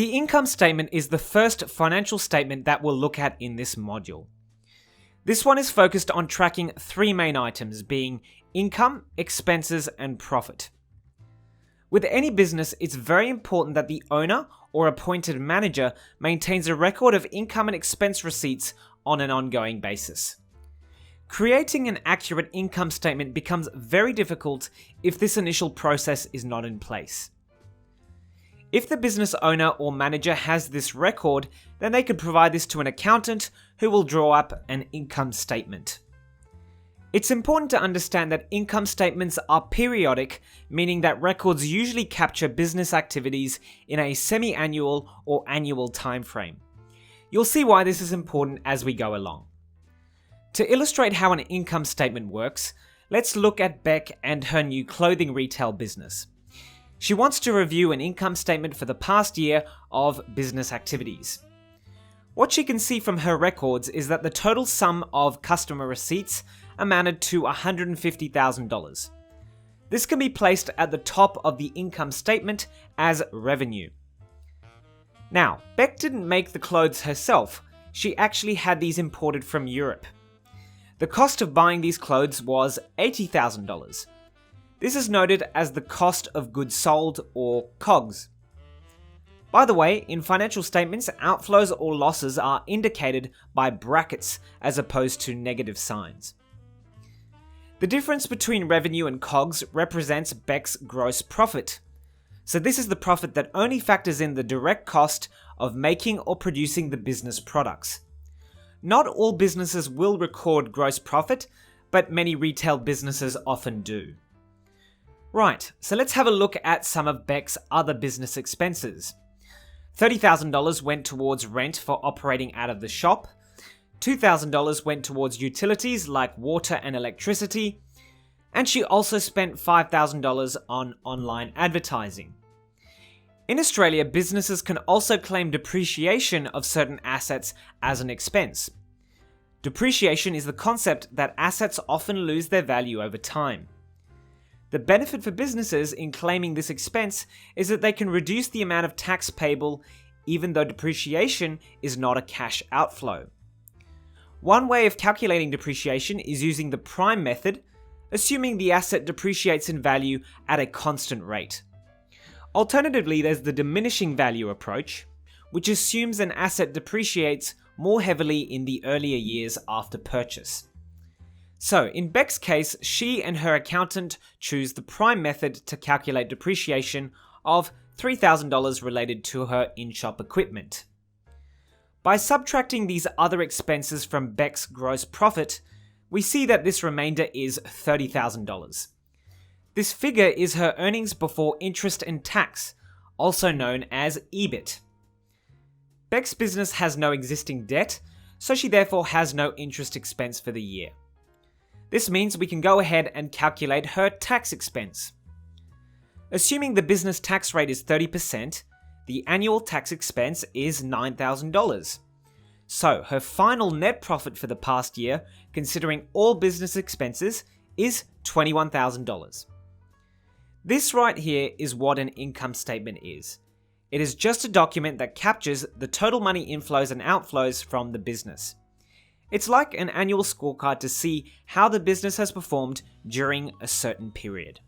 The income statement is the first financial statement that we'll look at in this module. This one is focused on tracking three main items, being income, expenses, and profit. With any business, it's very important that the owner or appointed manager maintains a record of income and expense receipts on an ongoing basis. Creating an accurate income statement becomes very difficult if this initial process is not in place. If the business owner or manager has this record, then they could provide this to an accountant who will draw up an income statement. It's important to understand that income statements are periodic, meaning that records usually capture business activities in a semi-annual or annual timeframe. You'll see why this is important as we go along. To illustrate how an income statement works, let's look at Beck and her new clothing retail business. She wants to review an income statement for the past year of business activities. What she can see from her records is that the total sum of customer receipts amounted to $150,000. This can be placed at the top of the income statement as revenue. Now, Beck didn't make the clothes herself. She actually had these imported from Europe. The cost of buying these clothes was $80,000. This is noted as the cost of goods sold, or COGS. By the way, in financial statements, outflows or losses are indicated by brackets as opposed to negative signs. The difference between revenue and COGS represents Beck's gross profit. So this is the profit that only factors in the direct cost of making or producing the business products. Not all businesses will record gross profit, but many retail businesses often do. Right, so let's have a look at some of Beck's other business expenses. $30,000 went towards rent for operating out of the shop. $2,000 went towards utilities like water and electricity. And she also spent $5,000 on online advertising. In Australia, businesses can also claim depreciation of certain assets as an expense. Depreciation is the concept that assets often lose their value over time. The benefit for businesses in claiming this expense is that they can reduce the amount of tax payable even though depreciation is not a cash outflow. One way of calculating depreciation is using the prime method, assuming the asset depreciates in value at a constant rate. Alternatively, there's the diminishing value approach, which assumes an asset depreciates more heavily in the earlier years after purchase. So, in Beck's case, she and her accountant choose the prime method to calculate depreciation of $3,000 related to her in-shop equipment. By subtracting these other expenses from Beck's gross profit, we see that this remainder is $30,000. This figure is her earnings before interest and tax, also known as Ebit. Beck's business has no existing debt, so she therefore has no interest expense for the year. This means we can go ahead and calculate her tax expense. Assuming the business tax rate is 30%, the annual tax expense is $9,000. So her final net profit for the past year, considering all business expenses, is $21,000. This right here is what an income statement is. It is just a document that captures the total money inflows and outflows from the business. It's like an annual scorecard to see how the business has performed during a certain period.